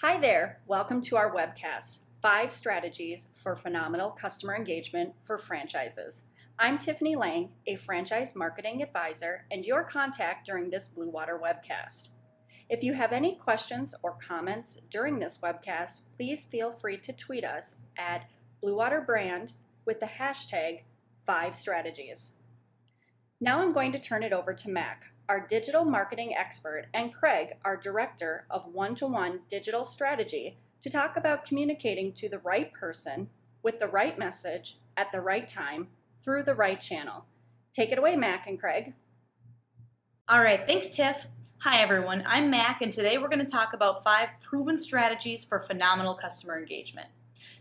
Hi there, welcome to our webcast, 5 Strategies for Phenomenal Customer Engagement for Franchises. I'm Tiffany Lang, a franchise marketing advisor and your contact during this Bluewater webcast. If you have any questions or comments during this webcast, please feel free to tweet us at Bluewater Brand with the hashtag 5Strategies. Now I'm going to turn it over to Mac, our digital marketing expert, and Craig, our director of one-to-one digital strategy, to talk about communicating to the right person with the right message at the right time through the right channel. Take it away, Mac and Craig. All right, thanks, Tiff. Hi, everyone. I'm Mac, and today we're going to talk about 5 proven strategies for phenomenal customer engagement.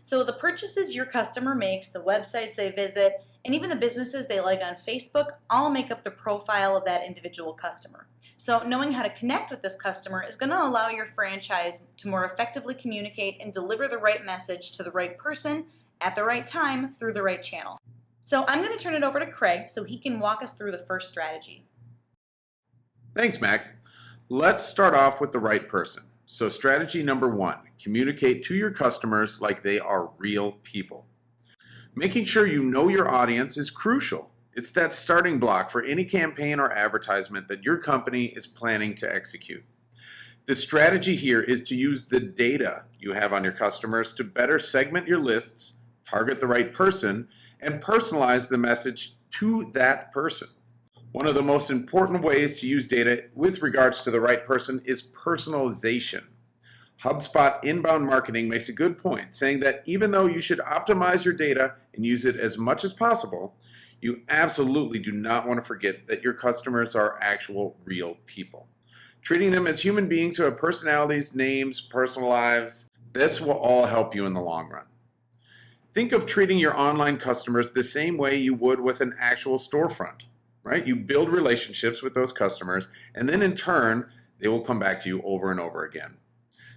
So the purchases your customer makes, the websites they visit, and even the businesses they like on Facebook all make up the profile of that individual customer. So knowing how to connect with this customer is going to allow your franchise to more effectively communicate and deliver the right message to the right person at the right time through the right channel. So I'm going to turn it over to Craig so he can walk us through the first strategy. Thanks, Mac. Let's start off with the right person. So strategy number 1, communicate to your customers like they are real people. Making sure you know your audience is crucial. It's that starting block for any campaign or advertisement that your company is planning to execute. The strategy here is to use the data you have on your customers to better segment your lists, target the right person, and personalize the message to that person. One of the most important ways to use data with regards to the right person is personalization. HubSpot Inbound Marketing makes a good point, saying that even though you should optimize your data and use it as much as possible, you absolutely do not want to forget that your customers are actual real people. Treating them as human beings who have personalities, names, personal lives, this will all help you in the long run. Think of treating your online customers the same way you would with an actual storefront, right? You build relationships with those customers, and then in turn, they will come back to you over and over again.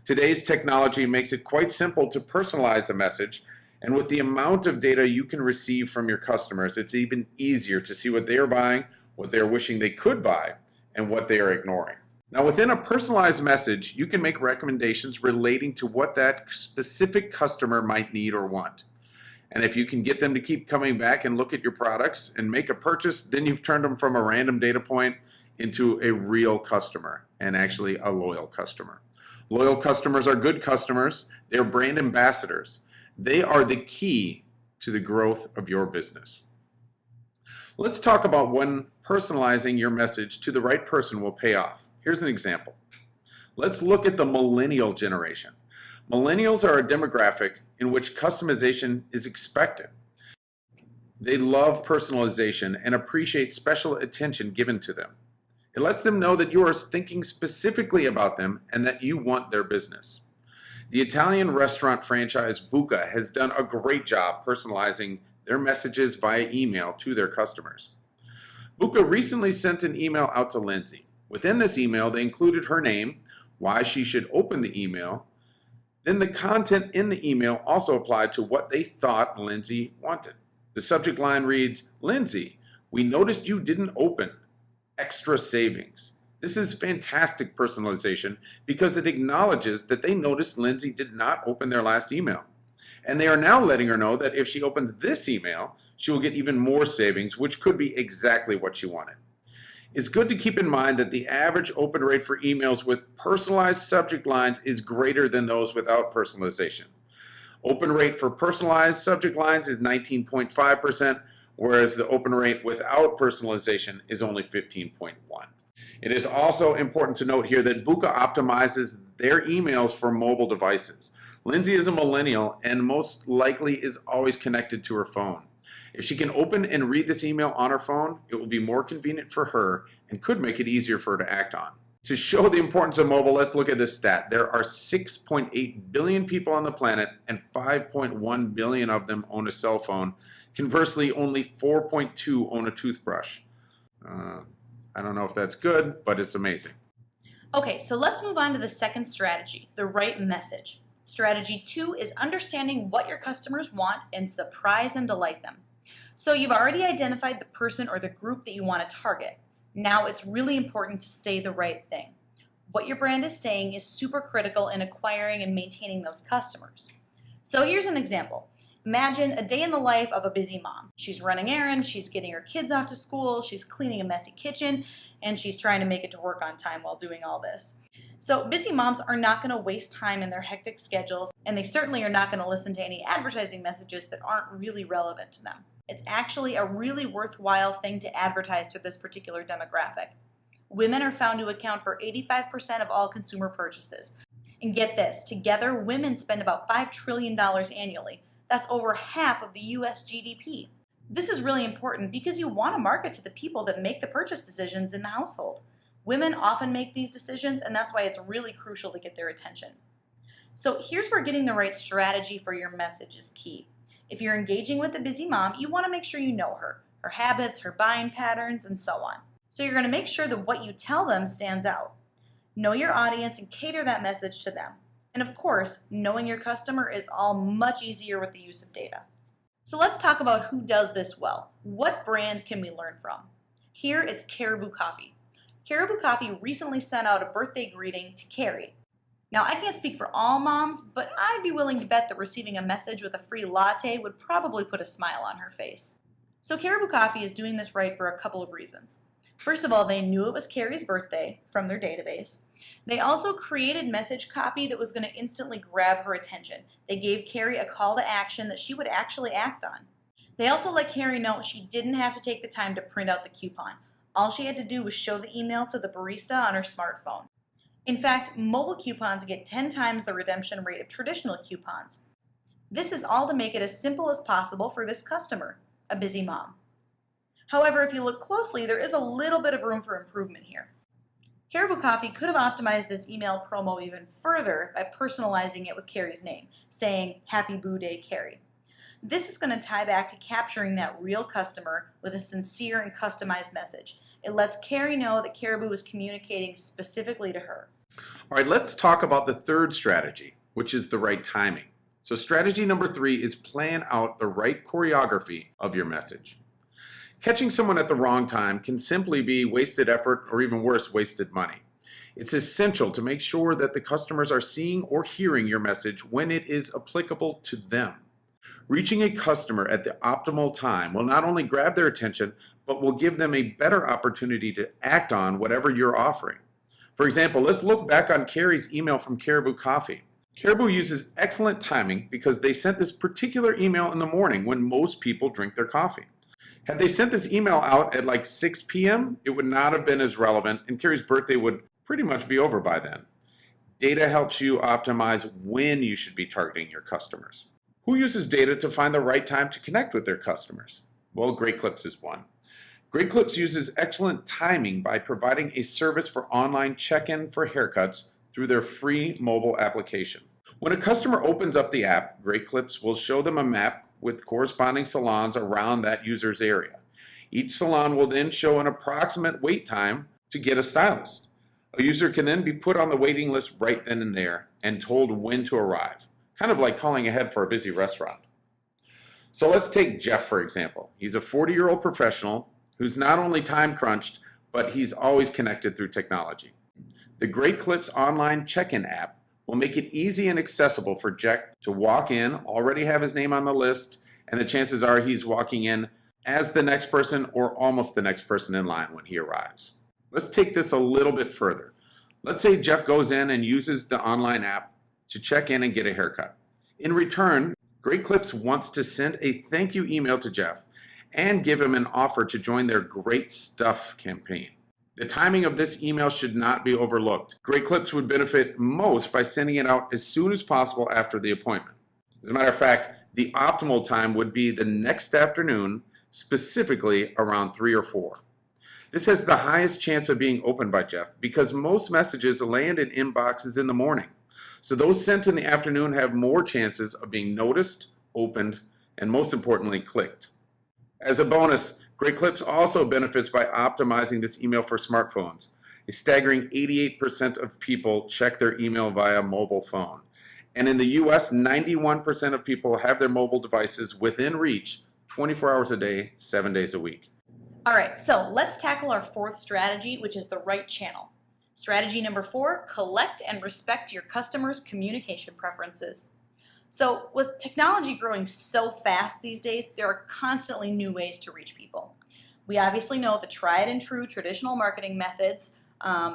Today's technology makes it quite simple to personalize a message, and with the amount of data you can receive from your customers, it's even easier to see what they are buying, what they're wishing they could buy, and what they are ignoring. Now, within a personalized message, you can make recommendations relating to what that specific customer might need or want. And if you can get them to keep coming back and look at your products and make a purchase, then you've turned them from a random data point into a real customer, and actually a loyal customer. Loyal customers are good customers. They're brand ambassadors. They are the key to the growth of your business. Let's talk about when personalizing your message to the right person will pay off. Here's an example. Let's look at the millennial generation. Millennials are a demographic in which customization is expected. They love personalization and appreciate special attention given to them. It lets them know that you are thinking specifically about them and that you want their business. The Italian restaurant franchise Buca has done a great job personalizing their messages via email to their customers. Buca recently sent an email out to Lindsay. Within this email, they included her name, why she should open the email. Then the content in the email also applied to what they thought Lindsay wanted. The subject line reads, "Lindsay, we noticed you didn't open. Extra savings." This is fantastic personalization because it acknowledges that they noticed Lindsay did not open their last email. And they are now letting her know that if she opens this email, she will get even more savings, which could be exactly what she wanted. It's good to keep in mind that the average open rate for emails with personalized subject lines is greater than those without personalization. Open rate for personalized subject lines is 19.5%, whereas the open rate without personalization is only 15.1%. It is also important to note here that Buca optimizes their emails for mobile devices. Lindsay is a millennial and most likely is always connected to her phone. If she can open and read this email on her phone, it will be more convenient for her and could make it easier for her to act on. To show the importance of mobile, let's look at this stat. There are 6.8 billion people on the planet and 5.1 billion of them own a cell phone. Conversely, only 4.2 own a toothbrush. I don't know if that's good, but it's amazing. Okay, so let's move on to the second strategy, the right message. Strategy 2 is understanding what your customers want and surprise and delight them. So you've already identified the person or the group that you want to target. Now it's really important to say the right thing. What your brand is saying is super critical in acquiring and maintaining those customers. So here's an example. Imagine a day in the life of a busy mom. She's running errands, she's getting her kids off to school, she's cleaning a messy kitchen, and she's trying to make it to work on time while doing all this. So busy moms are not going to waste time in their hectic schedules, and they certainly are not going to listen to any advertising messages that aren't really relevant to them. It's actually a really worthwhile thing to advertise to this particular demographic. Women are found to account for 85% of all consumer purchases. And get this, together women spend about $5 trillion annually. That's over half of the US GDP. This is really important because you want to market to the people that make the purchase decisions in the household. Women often make these decisions, and that's why it's really crucial to get their attention. So here's where getting the right strategy for your message is key. If you're engaging with a busy mom, you want to make sure you know her habits, her buying patterns, and so on. So you're going to make sure that what you tell them stands out. Know your audience and cater that message to them. And of course, knowing your customer is all much easier with the use of data. So let's talk about who does this well. What brand can we learn from? Here it's Caribou Coffee. Caribou Coffee recently sent out a birthday greeting to Carrie. Now, I can't speak for all moms, but I'd be willing to bet that receiving a message with a free latte would probably put a smile on her face. So Caribou Coffee is doing this right for a couple of reasons. First of all, they knew it was Carrie's birthday from their database. They also created message copy that was going to instantly grab her attention. They gave Carrie a call to action that she would actually act on. They also let Carrie know she didn't have to take the time to print out the coupon. All she had to do was show the email to the barista on her smartphone. In fact, mobile coupons get 10 times the redemption rate of traditional coupons. This is all to make it as simple as possible for this customer, a busy mom. However, if you look closely, there is a little bit of room for improvement here. Caribou Coffee could have optimized this email promo even further by personalizing it with Carrie's name, saying, "Happy Boo Day, Carrie." This is going to tie back to capturing that real customer with a sincere and customized message. It lets Carrie know that Caribou is communicating specifically to her. All right, let's talk about the third strategy, which is the right timing. So strategy number 3 is plan out the right choreography of your message. Catching someone at the wrong time can simply be wasted effort or even worse, wasted money. It's essential to make sure that the customers are seeing or hearing your message when it is applicable to them. Reaching a customer at the optimal time will not only grab their attention, but will give them a better opportunity to act on whatever you're offering. For example, let's look back on Carrie's email from Caribou Coffee. Caribou uses excellent timing because they sent this particular email in the morning when most people drink their coffee. Had they sent this email out at like 6 p.m., it would not have been as relevant, and Carrie's birthday would pretty much be over by then. Data helps you optimize when you should be targeting your customers. Who uses data to find the right time to connect with their customers? Well, Great Clips is one. Great Clips uses excellent timing by providing a service for online check-in for haircuts through their free mobile application. When a customer opens up the app, Great Clips will show them a map with corresponding salons around that user's area. Each salon will then show an approximate wait time to get a stylist. A user can then be put on the waiting list right then and there and told when to arrive, kind of like calling ahead for a busy restaurant. So let's take Jeff, for example. He's a 40-year-old professional who's not only time crunched, but he's always connected through technology. The Great Clips online check-in app will make it easy and accessible for Jeff to walk in, already have his name on the list, and the chances are he's walking in as the next person or almost the next person in line when he arrives. Let's take this a little bit further. Let's say Jeff goes in and uses the online app to check in and get a haircut. In return, Great Clips wants to send a thank you email to Jeff and give him an offer to join their Great Stuff campaign. The timing of this email should not be overlooked. Great Clips would benefit most by sending it out as soon as possible after the appointment. As a matter of fact, the optimal time would be the next afternoon, specifically around 3 or 4. This has the highest chance of being opened by Jeff because most messages land in inboxes in the morning. So those sent in the afternoon have more chances of being noticed, opened, and most importantly, clicked. As a bonus, Great Clips also benefits by optimizing this email for smartphones. A staggering 88% of people check their email via mobile phone. And in the US, 91% of people have their mobile devices within reach 24 hours a day, 7 days a week. All right, so let's tackle our fourth strategy, which is the right channel. Strategy number 4, collect and respect your customers' communication preferences. So with technology growing so fast these days, there are constantly new ways to reach people. We obviously know the tried and true traditional marketing methods,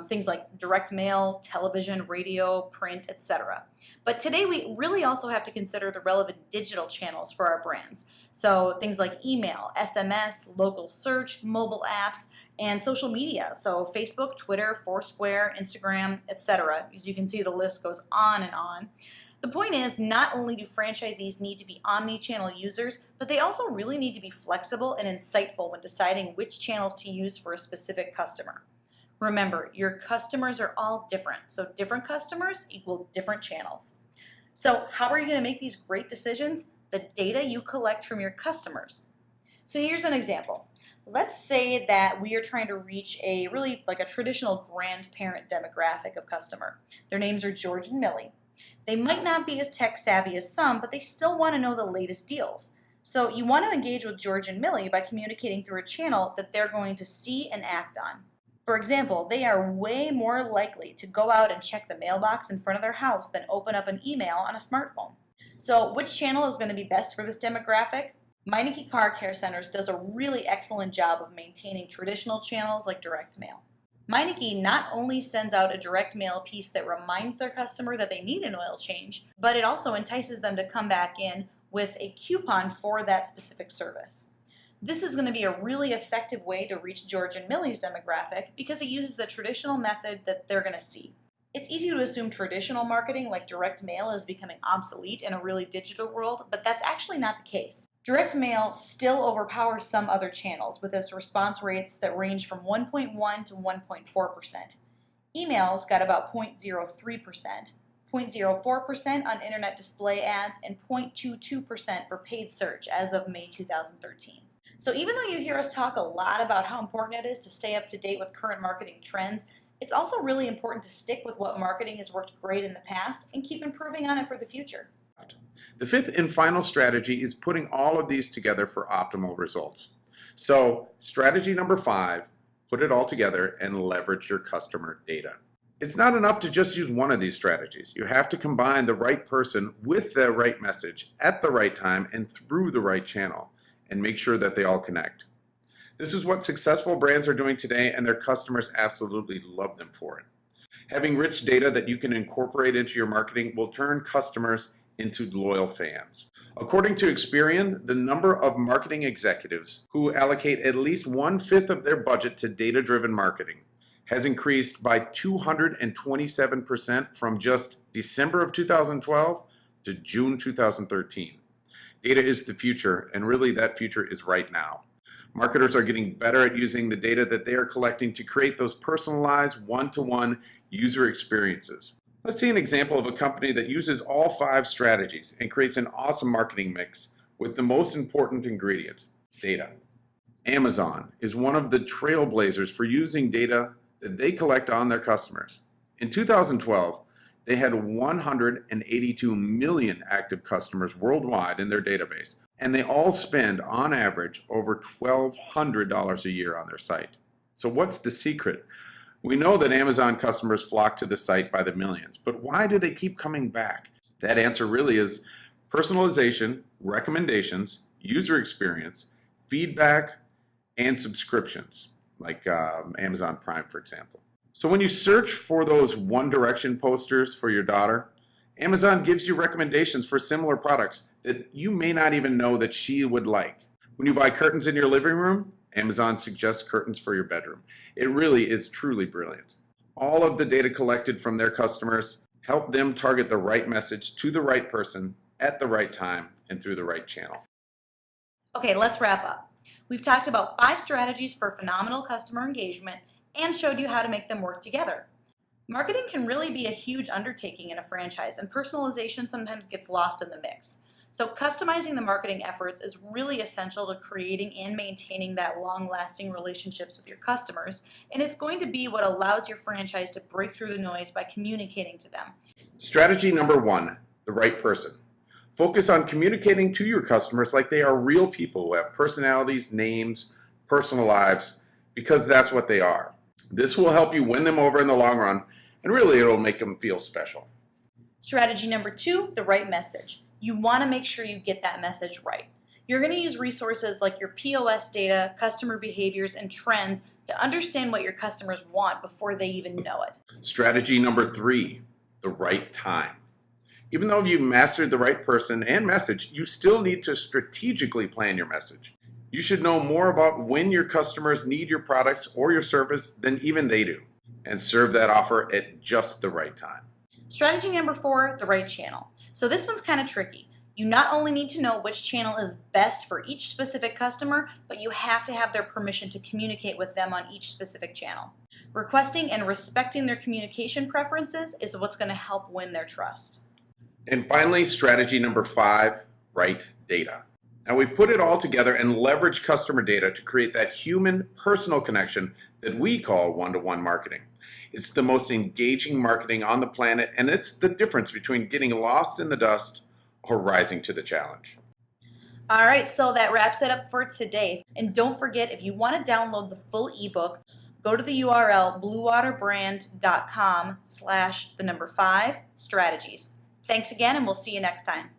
things like direct mail, television, radio, print, etc. But today we really also have to consider the relevant digital channels for our brands. So things like email, SMS, local search, mobile apps, and social media. So Facebook, Twitter, Foursquare, Instagram, etc. As you can see, the list goes on and on. The point is, not only do franchisees need to be omni-channel users, but they also really need to be flexible and insightful when deciding which channels to use for a specific customer. Remember, your customers are all different, so different customers equal different channels. So how are you going to make these great decisions? The data you collect from your customers. So here's an example. Let's say that we are trying to reach a really like a traditional grandparent demographic of customer. Their names are George and Millie. They might not be as tech savvy as some, but they still want to know the latest deals. So you want to engage with George and Millie by communicating through a channel that they're going to see and act on. For example, they are way more likely to go out and check the mailbox in front of their house than open up an email on a smartphone. So which channel is going to be best for this demographic? Meineke Car Care Centers does a really excellent job of maintaining traditional channels like direct mail. Meineke not only sends out a direct mail piece that reminds their customer that they need an oil change, but it also entices them to come back in with a coupon for that specific service. This is going to be a really effective way to reach George and Millie's demographic because it uses the traditional method that they're going to see. It's easy to assume traditional marketing like direct mail is becoming obsolete in a really digital world, but that's actually not the case. Direct mail still overpowers some other channels with its response rates that range from 1.1 to 1.4%. Emails got about 0.03%, 0.04% on internet display ads, and 0.22% for paid search as of May 2013. So even though you hear us talk a lot about how important it is to stay up to date with current marketing trends, it's also really important to stick with what marketing has worked great in the past and keep improving on it for the future. The fifth and final strategy is putting all of these together for optimal results. So strategy number 5, put it all together and leverage your customer data. It's not enough to just use one of these strategies. You have to combine the right person with the right message at the right time and through the right channel and make sure that they all connect. This is what successful brands are doing today, and their customers absolutely love them for it. Having rich data that you can incorporate into your marketing will turn customers into loyal fans. According to Experian, the number of marketing executives who allocate at least 1/5 of their budget to data-driven marketing has increased by 227% from just December of 2012 to June 2013. Data is the future, and really that future is right now. Marketers are getting better at using the data that they are collecting to create those personalized one-to-one user experiences. Let's see an example of a company that uses all 5 strategies and creates an awesome marketing mix with the most important ingredient, data. Amazon is one of the trailblazers for using data that they collect on their customers. In 2012, they had 182 million active customers worldwide in their database, and they all spend, on average, over $1,200 a year on their site. So what's the secret? We know that Amazon customers flock to the site by the millions, but why do they keep coming back? That answer really is personalization, recommendations, user experience, feedback, and subscriptions, like Amazon Prime, for example. So when you search for those One Direction posters for your daughter, Amazon gives you recommendations for similar products that you may not even know that she would like. When you buy curtains in your living room, Amazon suggests curtains for your bedroom. It really is truly brilliant. All of the data collected from their customers help them target the right message to the right person at the right time and through the right channel. Okay, let's wrap up. We've talked about 5 strategies for phenomenal customer engagement and showed you how to make them work together. Marketing can really be a huge undertaking in a franchise, and personalization sometimes gets lost in the mix. So customizing the marketing efforts is really essential to creating and maintaining that long-lasting relationships with your customers, and it's going to be what allows your franchise to break through the noise by communicating to them. Strategy number 1, the right person. Focus on communicating to your customers like they are real people who have personalities, names, personal lives, because that's what they are. This will help you win them over in the long run, and really it'll make them feel special. Strategy number 2, the right message. You want to make sure you get that message right. You're going to use resources like your POS data, customer behaviors, and trends to understand what your customers want before they even know it. Strategy number 3, the right time. Even though you've mastered the right person and message, you still need to strategically plan your message. You should know more about when your customers need your product or your service than even they do, and serve that offer at just the right time. Strategy number 4, the right channel. So this one's kind of tricky. You not only need to know which channel is best for each specific customer, but you have to have their permission to communicate with them on each specific channel. Requesting and respecting their communication preferences is what's going to help win their trust. And finally, strategy number 5, write data. Now we put it all together and leverage customer data to create that human, personal connection that we call one-to-one marketing. It's the most engaging marketing on the planet, and it's the difference between getting lost in the dust or rising to the challenge. All right, so that wraps it up for today. And don't forget, if you want to download the full ebook, go to the URL bluewaterbrand.com/5strategies. Thanks again, and we'll see you next time.